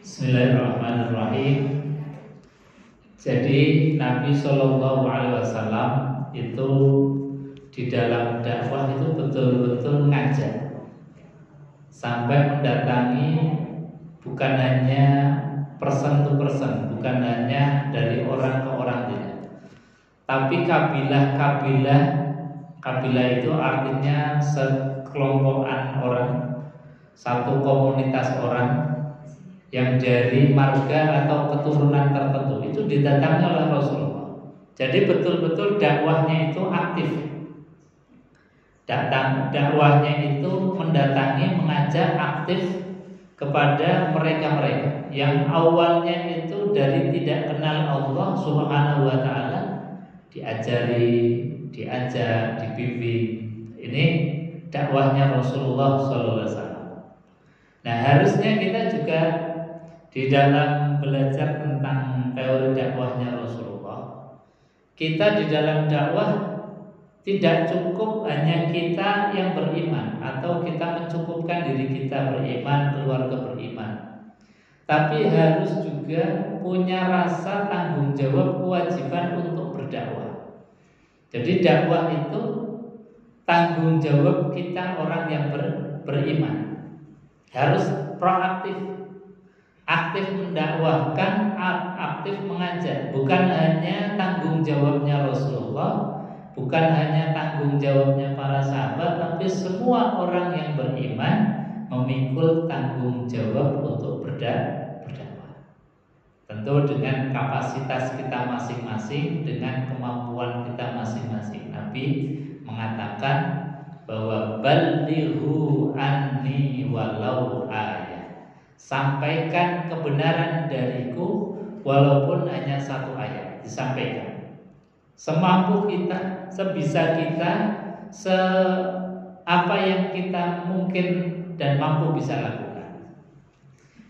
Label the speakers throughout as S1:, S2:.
S1: Bismillahirrahmanirrahim. Jadi Nabi Shallallahu Alaihi Wasallam itu di dalam dakwah itu betul-betul ngajak sampai mendatangi bukan hanya person to person, bukan hanya dari orang ke orang tidak, tapi kabilah-kabilah. Kabilah itu artinya sekelompokan orang, satu komunitas orang yang dari marga atau keturunan tertentu itu didatangi oleh Rasulullah. Jadi betul-betul dakwahnya itu aktif. Dakwahnya itu mendatangi, mengajak aktif kepada mereka-mereka yang awalnya itu dari tidak kenal Allah Subhanahu wa taala, diajak, dibimbing. Ini dakwahnya Rasulullah sallallahu alaihi wasallam. Nah, harusnya kita juga di dalam belajar tentang teori dakwahnya Rasulullah, kita di dalam dakwah tidak cukup hanya kita yang beriman atau kita mencukupkan diri kita beriman, keluarga beriman, tapi harus juga punya rasa tanggung jawab, kewajiban untuk berdakwah. Jadi dakwah itu tanggung jawab kita orang yang beriman, harus proaktif, aktif mendakwahkan, aktif mengajak. Bukan hanya tanggung jawabnya Rasulullah, bukan hanya tanggung jawabnya para sahabat, tapi semua orang yang beriman memikul tanggung jawab untuk berdakwah. Tentu dengan kapasitas kita masing-masing, dengan kemampuan kita masing-masing. Nabi mengatakan bahwa balighu anni walau ayat, sampaikan kebenaran dariku walaupun hanya satu ayat. Disampaikan semampu kita, sebisa kita, apa yang kita mungkin dan mampu bisa lakukan.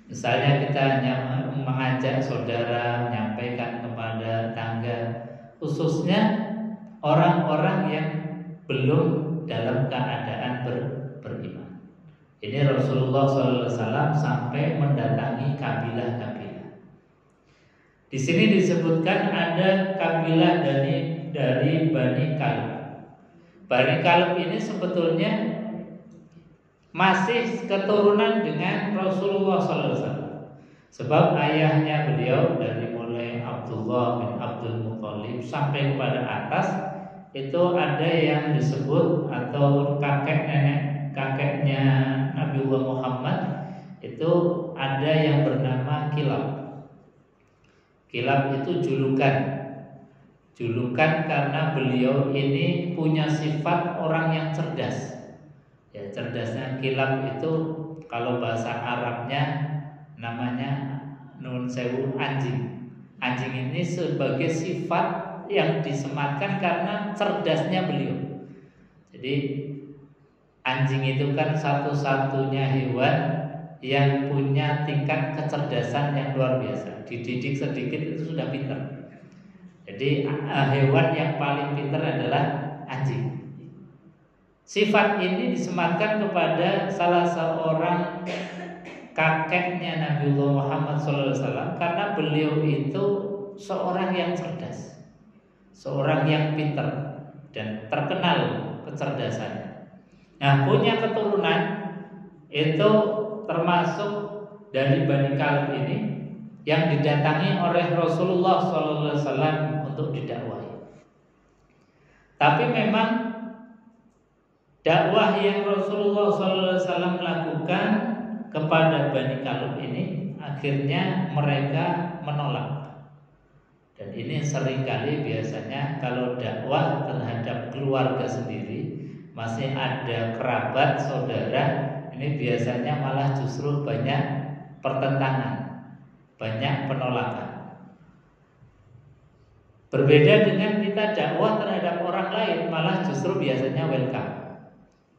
S1: Misalnya kita hanya mengajak saudara, menyampaikan kepada tangga, khususnya orang-orang yang belum dalam keadaan beriman. Ini Rasulullah SAW sampai mendatangi kabilah-kabilah. Di sini disebutkan ada kabilah dari Bani Kalb. Bani Kalb ini sebetulnya masih keturunan dengan Rasulullah SAW. Sebab ayahnya beliau dari mulai Abdullah bin Abdul Muthalib sampai kepada atas itu ada yang disebut, atau kakeknya Nabiullah Muhammad itu ada yang bernama Kilab. Kilab itu julukan karena beliau ini punya sifat orang yang cerdas. Ya, cerdasnya Kilab itu kalau bahasa Arabnya namanya nun sewu, anjing. Anjing ini sebagai sifat yang disematkan karena cerdasnya beliau. Jadi anjing itu kan satu-satunya hewan yang punya tingkat kecerdasan yang luar biasa. Dididik sedikit itu sudah pintar. Jadi hewan yang paling pintar adalah anjing. Sifat ini disematkan kepada salah seorang kakeknya Nabiullah Muhammad SAW karena beliau itu seorang yang cerdas, seorang yang pintar dan terkenal kecerdasannya. Nah, punya keturunan itu termasuk dari Bani Kalb ini yang didatangi oleh Rasulullah SAW untuk didakwahi. Tapi memang dakwah yang Rasulullah SAW lakukan kepada Bani Kalb ini akhirnya mereka menolak. Dan ini seringkali biasanya kalau dakwah terhadap keluarga sendiri, masih ada kerabat, saudara, ini biasanya malah justru banyak pertentangan, banyak penolakan. Berbeda dengan kita dakwah terhadap orang lain, malah justru biasanya welcome.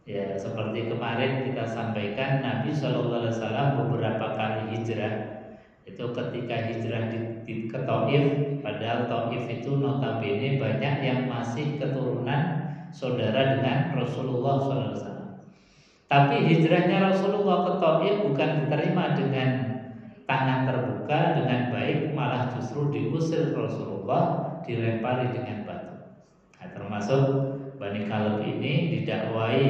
S1: Ya, seperti kemarin kita sampaikan Nabi SAW beberapa kali hijrah. Itu ketika hijrah ke Taif, padahal Taif itu notabene banyak yang masih keturunan saudara dengan Rasulullah SAW. Tapi hijrahnya Rasulullah ke Taif bukan diterima dengan tangan diusir Rasulullah, dilempari dengan batu. Nah, termasuk Bani Kalb ini didakwai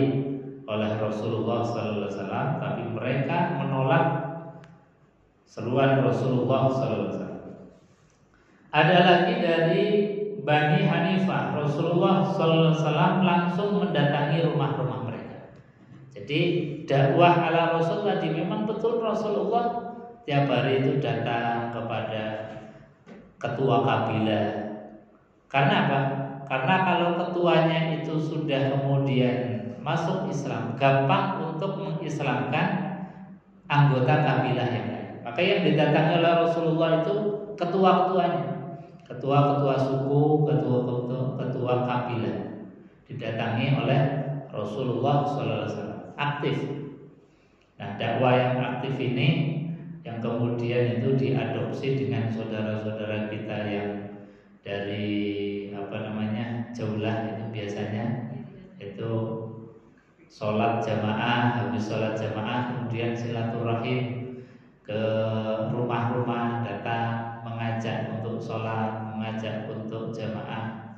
S1: oleh Rasulullah SAW, tapi mereka menolak seruan Rasulullah SAW. Ada lagi dari Bani Hanifah, Rasulullah SAW langsung mendatangi rumah-rumah mereka. Jadi dakwah ala Rasul tadi memang betul Rasulullah tiap hari itu datang kepada ketua kabilah. Karena apa? Karena kalau ketuanya itu sudah kemudian masuk Islam, gampang untuk mengislamkan anggota kabilah yang lain. Maka yang didatangi oleh Rasulullah itu ketua-ketuanya, ketua-ketua suku, ketua kabilah didatangi oleh Rasulullah SAW. Aktif. Nah, dakwah yang aktif ini yang kemudian itu diadopsi dengan saudara-saudara kita yang dari jaulah itu biasanya itu sholat jamaah, habis sholat jamaah kemudian silaturahim ke rumah-rumah, datang mengajak untuk sholat, mengajak untuk jamaah,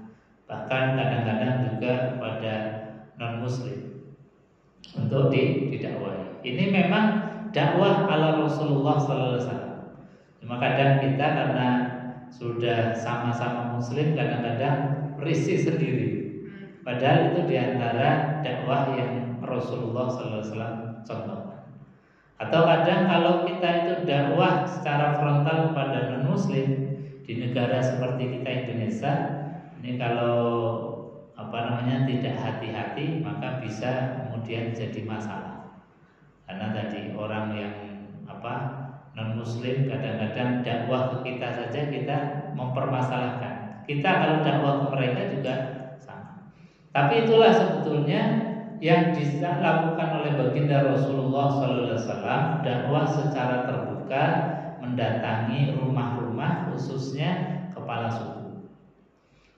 S1: bahkan kadang-kadang juga kepada non muslim untuk didakwai. Ini memang dakwah ala Rasulullah SAW. Cuma kadang kita karena sudah sama-sama muslim kadang-kadang risih sendiri. Padahal itu diantara dakwah yang Rasulullah SAW contohkan. Atau kadang kalau kita itu dakwah secara frontal kepada non muslim di negara seperti kita Indonesia, ini kalau tidak hati-hati maka bisa kemudian jadi masalah. Karena tadi orang yang non muslim kadang-kadang dakwah ke kita saja kita mempermasalahkan. Kita kalau dakwah ke mereka juga sama. Tapi itulah sebetulnya yang dilakukan oleh baginda Rasulullah SAW, dakwah secara terbuka, mendatangi rumah-rumah khususnya kepala suku.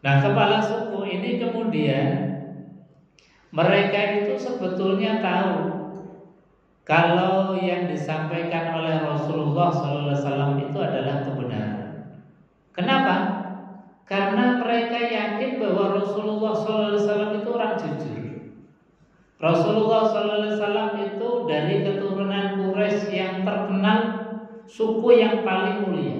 S1: Nah, kepala suku ini kemudian mereka itu sebetulnya tahu kalau yang disampaikan oleh Rasulullah SAW itu adalah kebenaran. Kenapa? Karena mereka yakin bahwa Rasulullah SAW itu orang jujur. Rasulullah SAW itu dari keturunan Quraisy yang terkenal, suku yang paling mulia.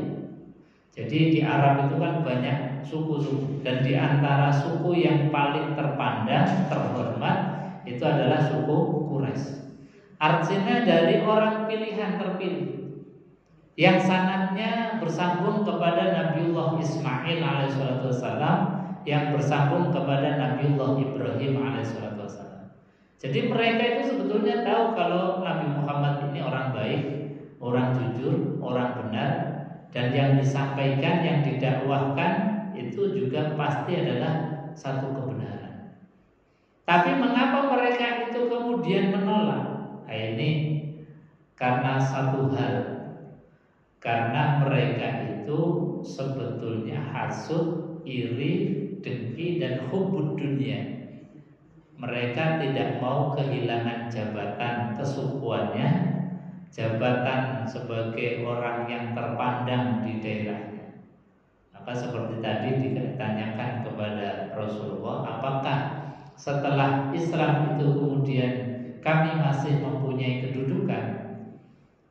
S1: Jadi di Arab itu kan banyak suku-suku, dan di antara suku yang paling terpandang, terhormat itu adalah suku Quraisy. Artinya dari orang pilihan terpilih yang sanadnya bersambung kepada Nabiullah Ismail alaihissalam, yang bersambung kepada Nabiullah Ibrahim alaihissalam. Jadi mereka itu sebetulnya tahu kalau Nabi Muhammad ini orang baik, orang jujur, orang benar, dan yang disampaikan, yang didakwahkan itu juga pasti adalah satu kebenaran. Tapi mengapa mereka itu kemudian menolak? Nah, ini karena satu hal. Karena mereka itu sebetulnya hasud, iri, dengki, dan hubbud dunia. Mereka tidak mau kehilangan jabatan kesukuannya, jabatan sebagai orang yang terpandang di daerahnya. Maka seperti tadi ditanyakan kepada Rasulullah, apakah setelah Islam itu kemudian kami masih mempunyai kedudukan?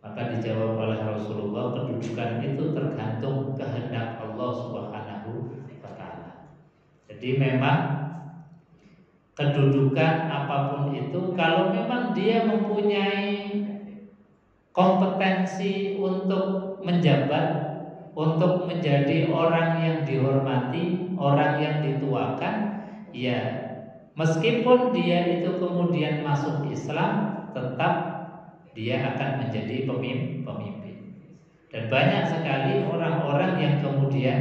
S1: Maka dijawab oleh Rasulullah, kedudukan itu tergantung kehendak Allah Subhanahu wa Ta'ala. Jadi memang kedudukan apapun itu, kalau memang dia mempunyai kompetensi untuk menjabat, untuk menjadi orang yang dihormati, orang yang dituakan, ya meskipun dia itu kemudian masuk Islam, tetap dia akan menjadi pemimpin. Dan banyak sekali orang-orang yang kemudian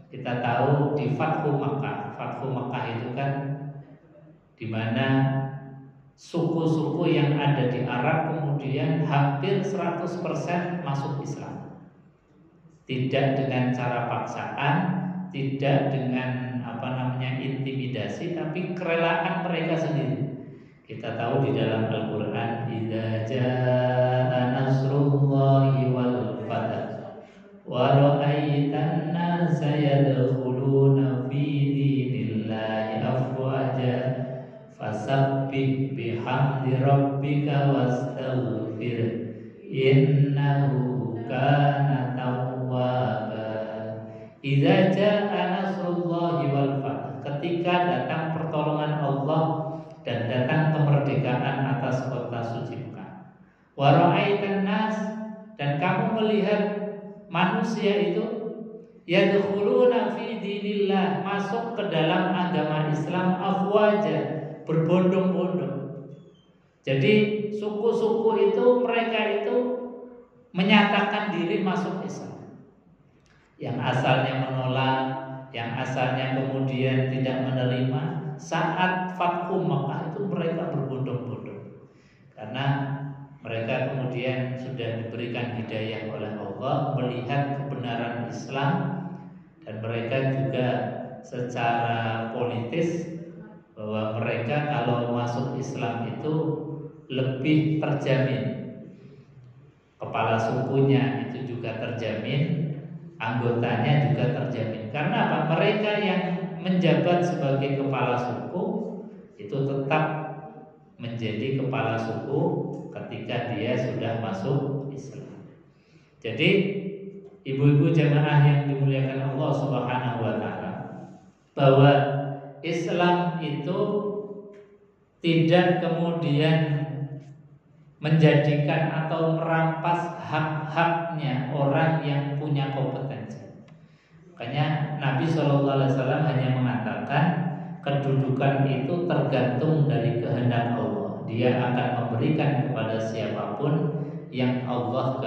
S1: kita tahu di Fathu Makkah. Fathu Makkah itu kan di mana suku-suku yang ada di Arab kemudian hampir 100% masuk Islam. Tidak dengan cara paksaan, tidak dengan intimidasi, tapi kerelaan mereka sendiri. Kita tahu di dalam Al-Quran, idza jaa nasrullahi wal fath wa ra'aitan nasa innahu kana tawwaba. Idza jaa nasrullahi wal fath, ketika datang pertolongan Allah dan datang kemerdekaan atas kota suci Mekah. Wa ra'aitan nas, dan kamu melihat manusia itu yadkhuluna fi dinillah, masuk ke dalam agama Islam afwaja, berbondong-bondong. Jadi suku-suku itu, mereka itu menyatakan diri masuk Islam. Yang asalnya menolak, yang asalnya kemudian tidak menerima, saat Fathu Makkah itu mereka berbondong-bondong. Karena mereka kemudian sudah diberikan hidayah oleh Allah, melihat kebenaran Islam, dan mereka juga secara politis bahwa mereka kalau masuk Islam itu lebih terjamin. Kepala sukunya itu juga terjamin, anggotanya juga terjamin. Karena apa? Mereka yang menjabat sebagai kepala suku itu tetap menjadi kepala suku ketika dia sudah masuk Islam. Jadi ibu-ibu jamaah yang dimuliakan Allah Subhanahu wa taala, bahwa Islam itu tidak kemudian menjadikan atau merampas hak-haknya orang yang punya kompetensi. Makanya Nabi SAW hanya mengatakan kedudukan itu tergantung dari kehendak Allah. Dia akan memberikan kepada siapapun yang Allah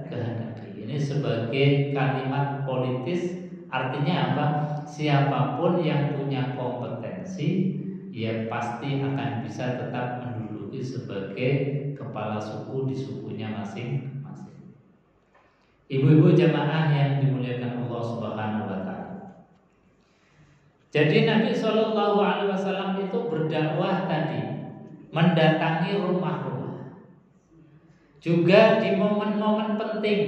S1: kehendaki. Ini sebagai kalimat politis, artinya apa? Siapapun yang punya kompetensi, ia pasti akan bisa tetap menduduki sebagai kepala suku di sukunya masing-masing. Ibu-ibu jamaah yang dimuliakan Allah Subhanahu wa taala. Jadi Nabi Shallallahu alaihi wasallam itu berdakwah tadi, mendatangi rumah-rumah. Juga di momen-momen penting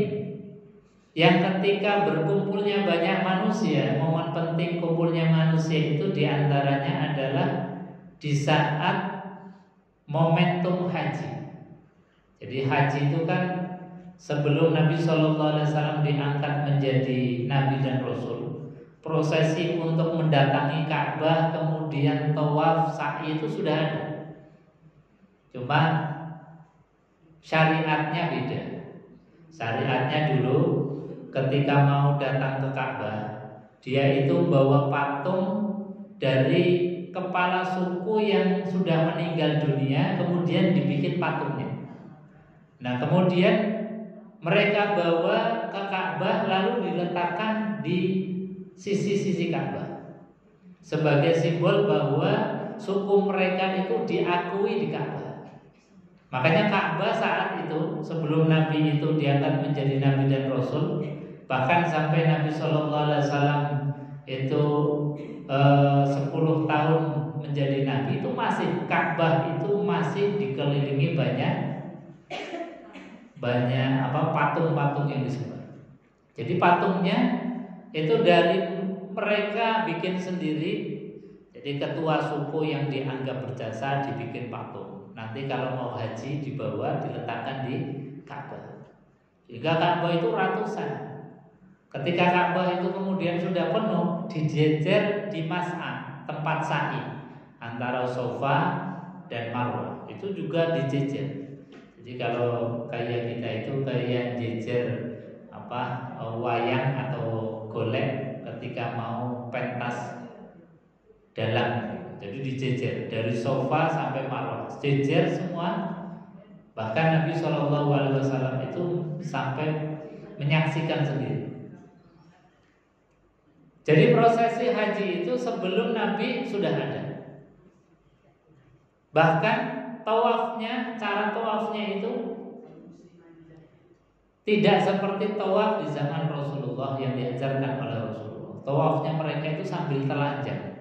S1: yang ketika berkumpulnya banyak manusia, momen penting kumpulnya manusia itu diantaranya adalah di saat momentum haji. Jadi haji itu kan sebelum Nabi SAW diangkat menjadi Nabi dan Rasul, prosesi untuk mendatangi Ka'bah kemudian tawaf sa'i itu sudah ada. Cuma syariatnya beda. Syariatnya dulu ketika mau datang ke Ka'bah, dia itu bawa patung dari kepala suku yang sudah meninggal dunia, kemudian dibikin patungnya. Nah, kemudian mereka bawa ke Ka'bah lalu diletakkan di sisi-sisi Ka'bah sebagai simbol bahwa suku mereka itu diakui di Ka'bah. Makanya Ka'bah saat itu sebelum Nabi itu diangkat menjadi Nabi dan Rasul, bahkan sampai Nabi SAW itu 10 tahun menjadi Nabi, itu masih Ka'bah itu masih dikelilingi banyak patung-patung yang disembah. Jadi patungnya itu dari mereka bikin sendiri. Jadi ketua suku yang dianggap berjasa dibikin patung. Nanti kalau mau haji dibawa diletakkan di Ka'bah. Jika Ka'bah itu ratusan. Ketika Ka'bah itu kemudian sudah penuh, dijejer di Mas'a, tempat sa'i antara Sofa dan Marwah. Itu juga dijejer. Jadi kalau kayak kita itu kayak jejer wayang atau golek ketika mau pentas dalam. Jadi dijejer dari Sofa sampai Marwah, jejer semua. Bahkan Nabi SAW itu sampai menyaksikan sendiri. Jadi prosesi haji itu sebelum Nabi sudah ada. Bahkan tawafnya, cara tawafnya itu tidak seperti tawaf di zaman Rasulullah yang diajarkan oleh Rasulullah. Tawafnya mereka itu sambil telanjang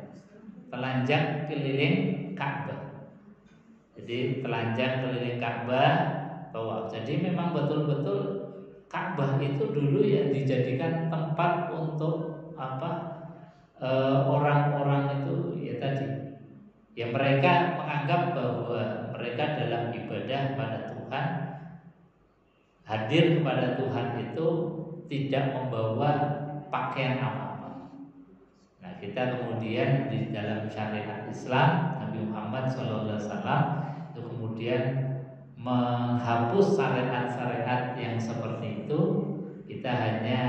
S1: keliling Ka'bah. Jadi telanjang keliling Ka'bah, tawaf. Jadi memang betul-betul Ka'bah itu dulu ya dijadikan tempat untuk orang-orang itu ya tadi, ya mereka menganggap bahwa mereka dalam ibadah pada Tuhan hadir kepada Tuhan itu tidak membawa pakaian apa-apa. Nah, kita kemudian di dalam syariat Islam Nabi Muhammad SAW itu kemudian menghapus syariat-syariat yang seperti itu. Kita hanya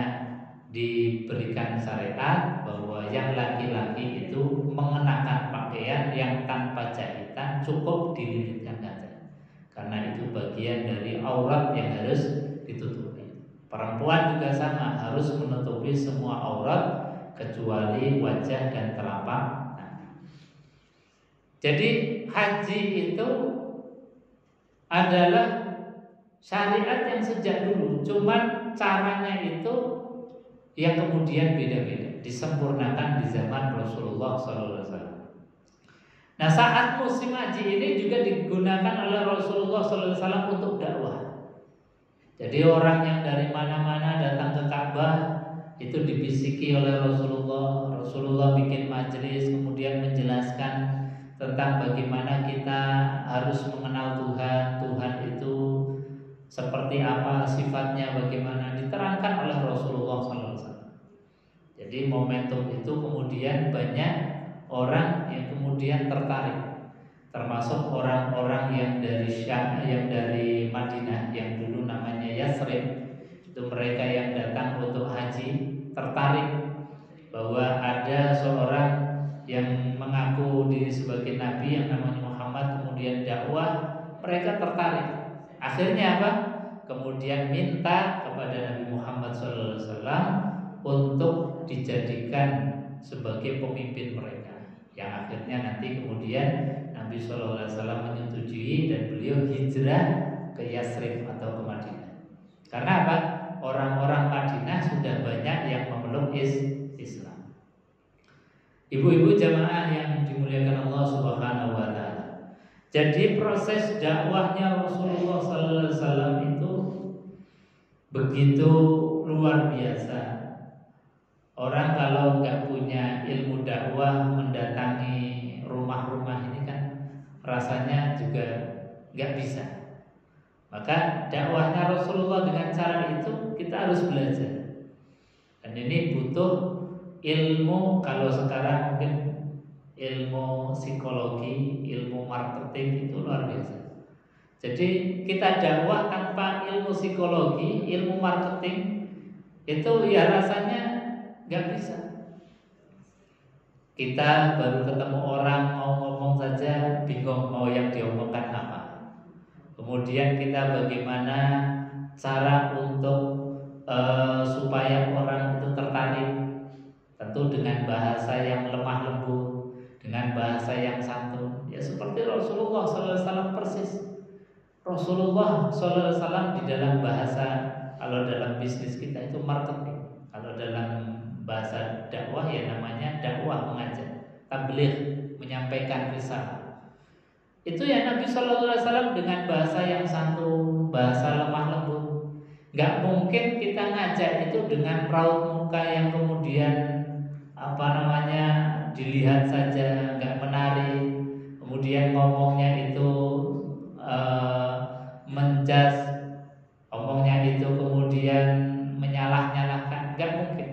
S1: diberikan syariat bahwa yang laki-laki itu mengenakan pakaian yang tanpa jahitan, cukup dililitkan saja, karena itu bagian dari aurat yang harus ditutupi. Perempuan juga sama, harus menutupi semua aurat kecuali wajah dan telapak tangan. Jadi haji itu adalah syariat yang sejak dulu, cuman caranya itu yang kemudian beda-beda, disempurnakan di zaman Rasulullah SAW. Nah, saat musim haji ini juga digunakan oleh Rasulullah SAW untuk dakwah. Jadi orang yang dari mana-mana datang ke Ka'bah itu dibisiki oleh Rasulullah. Rasulullah bikin majelis, kemudian menjelaskan tentang bagaimana kita harus mengenal Tuhan. Tuhan itu seperti apa, sifatnya bagaimana, diterangkan oleh Rasulullah SAW. Jadi momentum itu kemudian banyak orang yang kemudian tertarik, termasuk orang-orang yang dari Syam, yang dari Madinah, yang dulu namanya Yasrib. Itu mereka yang datang untuk haji tertarik bahwa ada seorang yang mengaku diri sebagai nabi yang namanya Muhammad, kemudian dakwah. Mereka tertarik. Akhirnya apa? Kemudian minta kepada Nabi Muhammad SAW untuk dijadikan sebagai pemimpin mereka. Yang akhirnya nanti kemudian Nabi SAW menyetujui dan beliau hijrah ke Yasrib atau ke Madinah. Karena apa? Orang-orang Madinah sudah banyak yang memeluk Islam. Ibu-ibu jamaah yang dimuliakan Allah Subhanahu wa taala. Jadi proses dakwahnya Rasulullah SAW itu begitu luar biasa. Orang kalau nggak punya ilmu dakwah, mendatangi rumah-rumah ini kan rasanya juga nggak bisa. Maka dakwahnya Rasulullah dengan cara itu kita harus belajar. Dan ini butuh ilmu, kalau sekarang mungkin ilmu psikologi, ilmu marketing itu luar biasa. Jadi kita dakwah tanpa ilmu psikologi, ilmu marketing itu ya rasanya nggak bisa. Kita baru ketemu orang mau ngomong saja bingung mau yang diomongkan apa. Kemudian kita bagaimana cara untuk supaya orang itu tertarik, tentu dengan bahasa yang lemah lembut, dengan bahasa yang santun. Ya seperti Rasulullah SAW persis. Rasulullah SAW di dalam bahasa, kalau dalam bisnis kita itu marketing, kalau dalam bahasa dakwah ya namanya dakwah, mengajar, tabligh, menyampaikan risalah. Itu ya Nabi SAW dengan bahasa yang santun, bahasa lemah lembut. Gak mungkin kita ngajak itu dengan raut muka yang kemudian dilihat saja gak menarik, kemudian ngomongnya itu menjas, ngomongnya itu kemudian menyalah-nyalahkan, gak mungkin.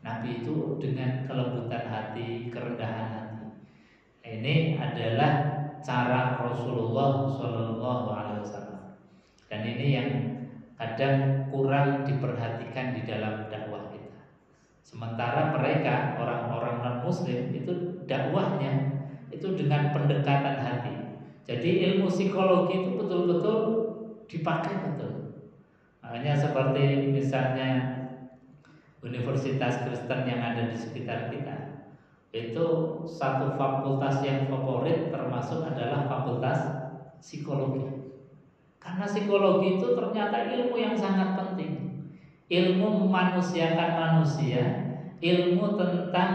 S1: Nabi itu dengan kelembutan hati, kerendahan hati. Ini adalah cara Rasulullah SAW. Dan ini yang kadang kurang diperhatikan di dalam dakwah kita. Sementara mereka, orang-orang non-muslim itu dakwahnya itu dengan pendekatan hati. Jadi ilmu psikologi itu betul-betul dipakai betul. Makanya seperti misalnya universitas Kristen yang ada di sekitar kita, itu satu fakultas yang favorit termasuk adalah fakultas psikologi. Karena psikologi itu ternyata ilmu yang sangat penting. Ilmu memanusiakan manusia, ilmu tentang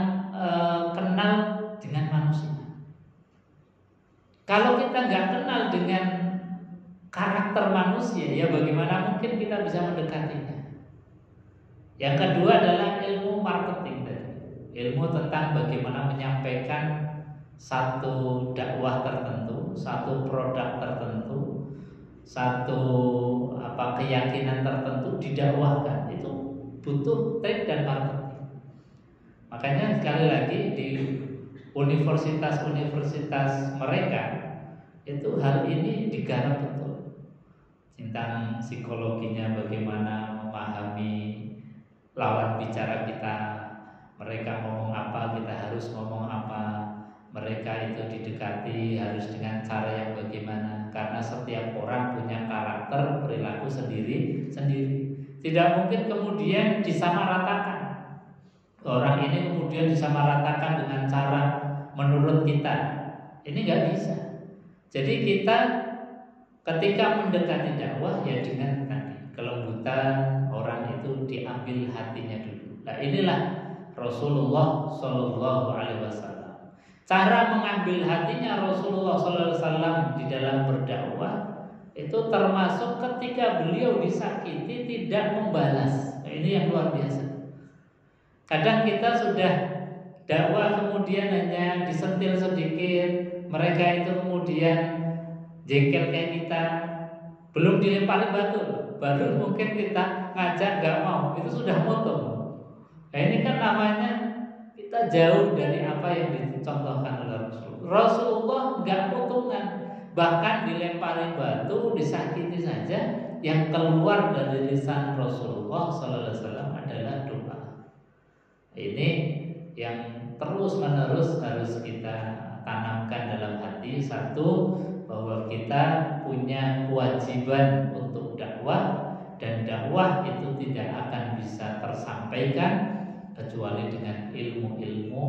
S1: kenal dengan manusia. Kalau kita nggak kenal dengan karakter manusia, ya bagaimana mungkin kita bisa mendekatinya? Yang kedua adalah ilmu marketing tadi. Ilmu tentang bagaimana menyampaikan satu dakwah tertentu, satu produk tertentu, satu keyakinan tertentu didakwahkan, itu butuh trik dan marketing. Makanya sekali lagi di universitas-universitas mereka itu hal ini digarap betul, tentang psikologinya, bagaimana memahami lawan bicara kita, mereka ngomong apa kita harus ngomong apa, mereka itu didekati harus dengan cara yang bagaimana, karena setiap orang punya karakter perilaku sendiri-sendiri. Tidak mungkin kemudian disamaratakan. Orang ini kemudian disamaratakan dengan cara menurut kita. Ini nggak bisa. Jadi kita ketika mendekati dakwah ya dengan tadi kelembutan, orang itu diambil hatinya dulu. Nah inilah Rasulullah Shallallahu Alaihi Wasallam. Cara mengambil hatinya Rasulullah Shallallahu Alaihi Wasallam di dalam berdakwah itu termasuk ketika beliau disakiti tidak membalas. Nah, ini yang luar biasa. Kadang kita sudah dakwah kemudian hanya disentil sedikit, mereka itu kemudian jengkel kayak kita, belum dilemparin batu, baru mungkin kita ngajak nggak mau, itu sudah motong. Nah ini kan namanya kita jauh dari apa yang dicontohkan oleh Rasulullah. Rasulullah nggak potongan, bahkan dilemparin batu, disakiti saja, yang keluar dari lisan Rasulullah Sallallahu Alaihi Wasallam adalah doa. Ini yang terus-menerus harus kita tanamkan dalam hati. Satu, bahwa kita punya kewajiban untuk dakwah, dan dakwah itu tidak akan bisa tersampaikan kecuali dengan ilmu-ilmu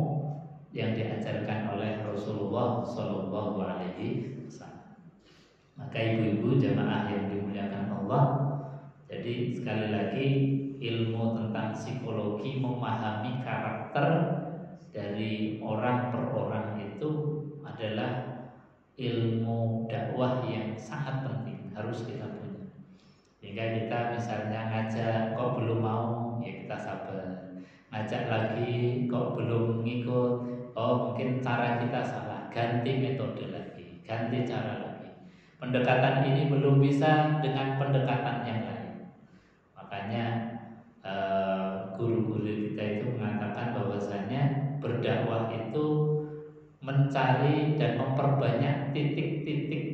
S1: yang diajarkan oleh Rasulullah Shallallahu Alaihi Wasallam. Maka ibu-ibu jamaah yang dimuliakan Allah, jadi sekali lagi ilmu tentang psikologi, memahami karakter dari orang per orang itu adalah ilmu dakwah yang sangat penting, harus kita punya. Hingga kita misalnya ngajak kok belum mau, ya kita sabar. Ngajak lagi kok belum ngikut, oh mungkin cara kita salah, ganti metode lagi, ganti cara lagi. Pendekatan ini belum bisa dengan pendekatan yang lain. Makanya guru-guru kita itu mengatakan bahwasanya berdakwah itu mencari dan memperbanyak titik-titik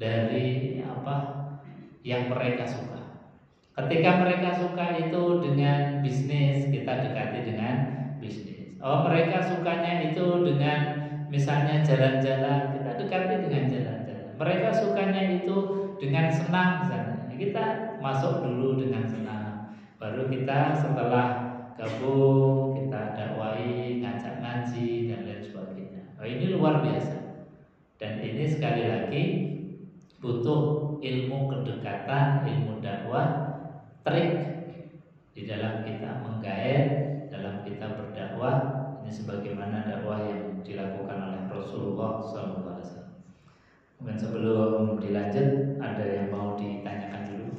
S1: dari apa yang mereka suka. Ketika mereka suka itu dengan bisnis, kita dekati dengan bisnis. Oh mereka sukanya itu dengan misalnya jalan-jalan, kita dekati dengan jalan-jalan. Mereka sukanya itu dengan senang misalnya, kita masuk dulu dengan senang. Baru kita setelah gabung, kita dakwai, ngajak ngaji dan lain sebagainya. Oh, ini luar biasa. Dan ini sekali lagi butuh ilmu kedekatan, ilmu dakwah, trik di dalam kita menggait, dalam kita berdakwah. Ini sebagaimana dakwah yang dilakukan oleh Rasulullah SAW. Mungkin sebelum dilanjut ada yang mau ditanyakan dulu.